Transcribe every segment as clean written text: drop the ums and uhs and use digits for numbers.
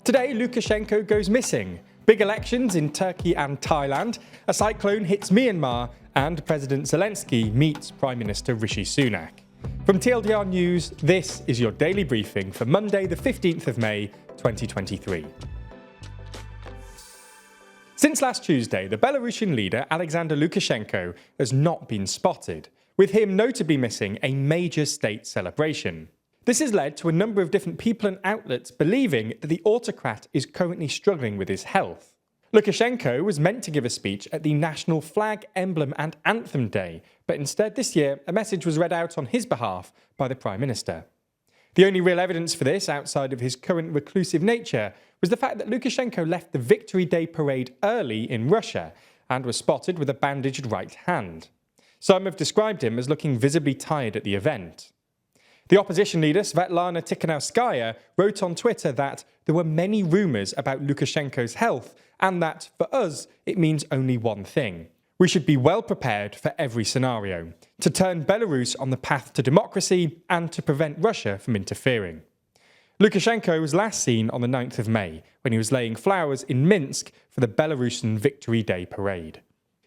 Today, Lukashenko goes missing. Big elections in Turkey and Thailand, a cyclone hits Myanmar, and President Zelenskyy meets Prime Minister Rishi Sunak. From TLDR News, this is your daily briefing for Monday, the 15th of May, 2023. Since last Tuesday, the Belarusian leader Alexander Lukashenko has not been spotted, with him notably missing a major state celebration. This has led to a number of different people and outlets believing that the autocrat is currently struggling with his health. Lukashenko was meant to give a speech at the National Flag, Emblem and Anthem Day, but instead this year a message was read out on his behalf by the Prime Minister. The only real evidence for this, outside of his current reclusive nature, was the fact that Lukashenko left the Victory Day parade early in Russia and was spotted with a bandaged right hand. Some have described him as looking visibly tired at the event. The opposition leader Svetlana Tikhanovskaya wrote on Twitter that there were many rumours about Lukashenko's health and that, for us, it means only one thing. We should be well prepared for every scenario, to turn Belarus on the path to democracy and to prevent Russia from interfering. Lukashenko was last seen on the 9th of May when he was laying flowers in Minsk for the Belarusian Victory Day parade.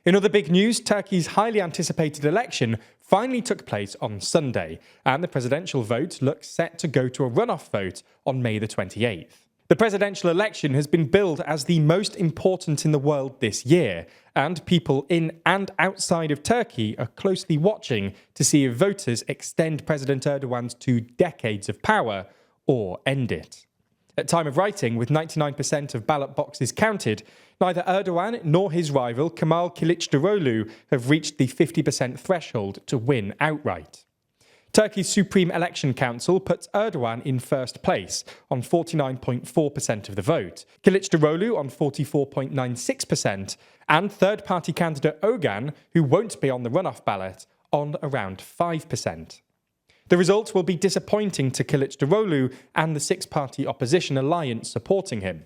In other big news, Turkey's highly anticipated election finally took place on Sunday, and the presidential vote looks set to go to a runoff vote on May the 28th. The presidential election has been billed as the most important in the world this year, and people in and outside of Turkey are closely watching to see if voters extend President Erdogan's 2 decades of power or end it. At time of writing, with 99% of ballot boxes counted, neither Erdogan nor his rival Kemal Kılıçdaroğlu have reached the 50% threshold to win outright. Turkey's Supreme Election Council puts Erdogan in first place on 49.4% of the vote, Kılıçdaroğlu on 44.96%, and third-party candidate Öcalan, who won't be on the runoff ballot, on around 5%. The result will be disappointing to Kılıçdaroğlu and the six-party opposition alliance supporting him.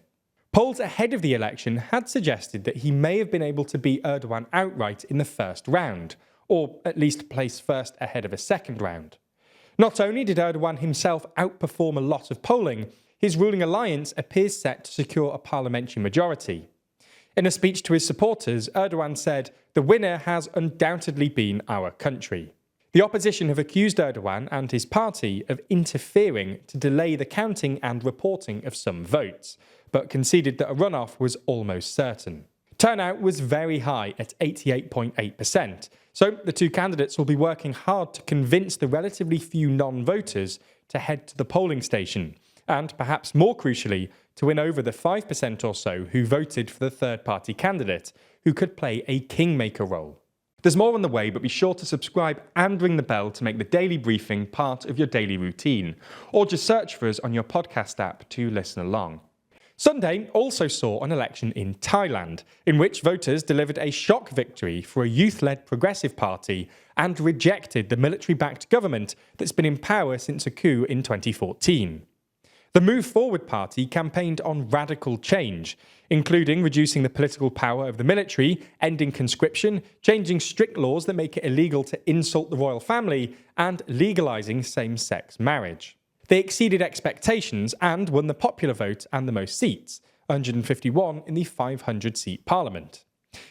Polls ahead of the election had suggested that he may have been able to beat Erdogan outright in the first round, or at least place first ahead of a second round. Not only did Erdogan himself outperform a lot of polling, his ruling alliance appears set to secure a parliamentary majority. In a speech to his supporters, Erdogan said, "The winner has undoubtedly been our country." The opposition have accused Erdogan and his party of interfering to delay the counting and reporting of some votes, but conceded that a runoff was almost certain. Turnout was very high at 88.8%, so the two candidates will be working hard to convince the relatively few non-voters to head to the polling station, and perhaps more crucially, to win over the 5% or so who voted for the third-party candidate, who could play a kingmaker role. There's more on the way, but be sure to subscribe and ring the bell to make the daily briefing part of your daily routine, or just search for us on your podcast app to listen along. Sunday also saw an election in Thailand, in which voters delivered a shock victory for a youth-led progressive party and rejected the military-backed government that's been in power since a coup in 2014. The Move Forward party campaigned on radical change, including reducing the political power of the military, ending conscription, changing strict laws that make it illegal to insult the royal family, and legalising same-sex marriage. They exceeded expectations and won the popular vote and the most seats, 151 in the 500-seat parliament.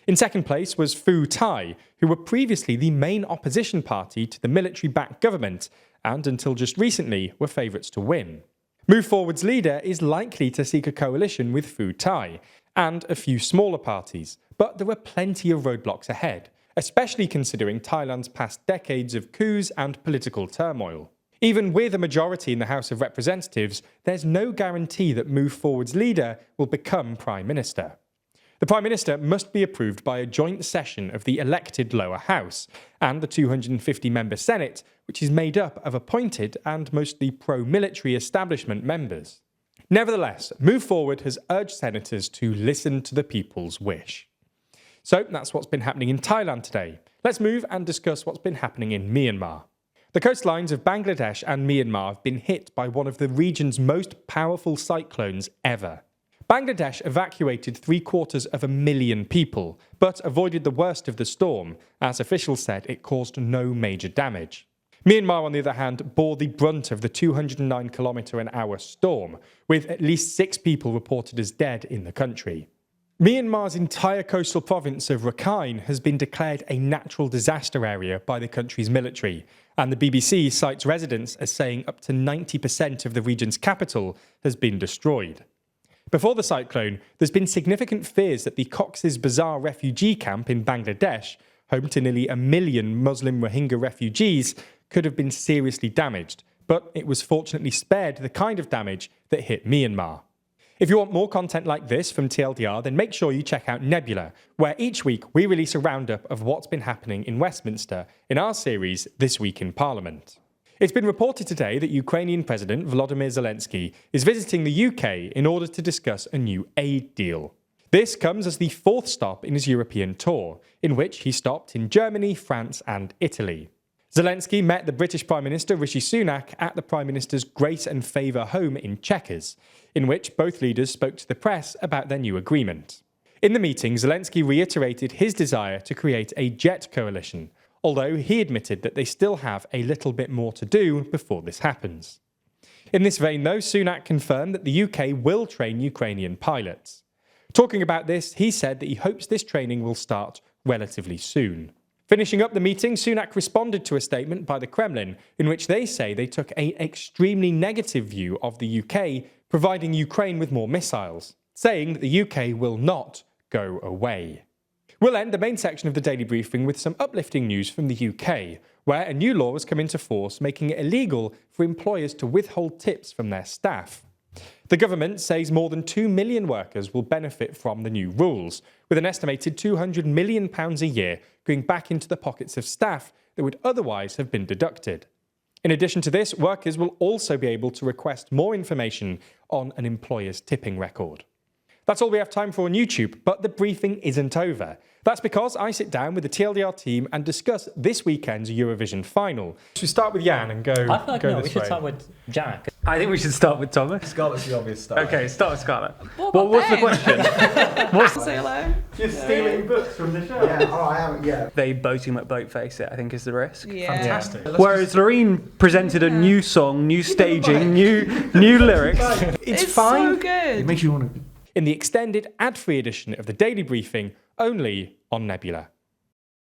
In second place was Pheu Thai, who were previously the main opposition party to the military-backed government, and until just recently were favourites to win. Move Forward's leader is likely to seek a coalition with Pheu Thai and a few smaller parties, but there are plenty of roadblocks ahead, especially considering Thailand's past decades of coups and political turmoil. Even with a majority in the House of Representatives, there's no guarantee that Move Forward's leader will become Prime Minister. The Prime Minister must be approved by a joint session of the elected lower house and the 250-member Senate, which is made up of appointed and mostly pro-military establishment members. Nevertheless, Move Forward has urged senators to listen to the people's wish. So that's what's been happening in Thailand today. Let's move and discuss what's been happening in Myanmar. The coastlines of Bangladesh and Myanmar have been hit by one of the region's most powerful cyclones ever. Bangladesh evacuated 750,000 people, but avoided the worst of the storm, as officials said it caused no major damage. Myanmar, on the other hand, bore the brunt of the 209 km/h storm, with at least 6 people reported as dead in the country. Myanmar's entire coastal province of Rakhine has been declared a natural disaster area by the country's military, and the BBC cites residents as saying up to 90% of the region's capital has been destroyed. Before the cyclone, there's been significant fears that the Cox's Bazar refugee camp in Bangladesh, home to nearly 1 million Muslim Rohingya refugees, could have been seriously damaged, but it was fortunately spared the kind of damage that hit Myanmar. If you want more content like this from TLDR, then make sure you check out Nebula, where each week we release a roundup of what's been happening in Westminster in our series This Week in Parliament. It's been reported today that Ukrainian President Volodymyr Zelenskyy is visiting the UK in order to discuss a new aid deal. This comes as the 4th stop in his European tour, in which he stopped in Germany, France and Italy. Zelenskyy met the British Prime Minister Rishi Sunak at the Prime Minister's Grace and Favour home in Chequers, in which both leaders spoke to the press about their new agreement. In the meeting, Zelenskyy reiterated his desire to create a jet coalition, although he admitted that they still have a little bit more to do before this happens. In this vein, though, Sunak confirmed that the UK will train Ukrainian pilots. Talking about this, he said that he hopes this training will start relatively soon. Finishing up the meeting, Sunak responded to a statement by the Kremlin in which they say they took an extremely negative view of the UK providing Ukraine with more missiles, saying that the UK will not go away. We'll end the main section of the daily briefing with some uplifting news from the UK, where a new law has come into force making it illegal for employers to withhold tips from their staff. The government says more than 2 million workers will benefit from the new rules, with an estimated £200 million a year going back into the pockets of staff that would otherwise have been deducted. In addition to this, workers will also be able to request more information on an employer's tipping record. That's all we have time for on YouTube, but the briefing isn't over. That's because I sit down with the TLDR team and discuss this weekend's Eurovision final. Should we start with Jan and go I feel like go no, this we should way? start with Jack. I think we should start with Thomas. Scarlett's the obvious start. Okay, start with Scarlett. What What's the Ben? question? Say hello. Just stealing books from the show. Yeah, oh, I am, yeah. They boating at Boatface it, I think, is the risk. Yeah. Fantastic. Whereas Loreen presented a new song, new staging, new lyrics. It's so fine. good. It makes you want to... In the extended ad-free edition of the Daily Briefing, only on Nebula.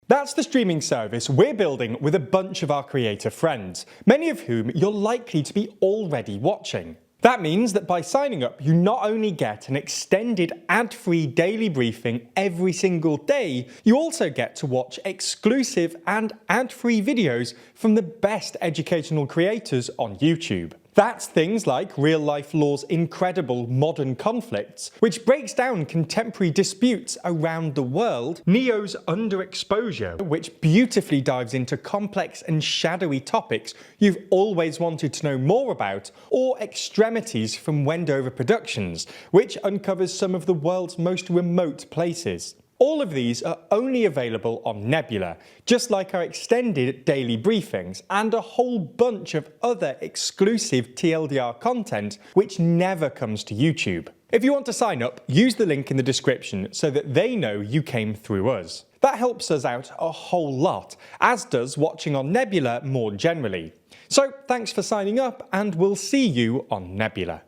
That's the streaming service we're building with a bunch of our creator friends, many of whom you're likely to be already watching. That means that by signing up, you not only get an extended ad-free daily briefing every single day, you also get to watch exclusive and ad-free videos from the best educational creators on YouTube. That's things like Real Life Law's incredible Modern Conflicts, which breaks down contemporary disputes around the world, Neo's Underexposure, which beautifully dives into complex and shadowy topics you've always wanted to know more about, or Extremities from Wendover Productions, which uncovers some of the world's most remote places. All of these are only available on Nebula, just like our extended daily briefings and a whole bunch of other exclusive TLDR content which never comes to YouTube. If you want to sign up, use the link in the description so that they know you came through us. That helps us out a whole lot, as does watching on Nebula more generally. So thanks for signing up, and we'll see you on Nebula.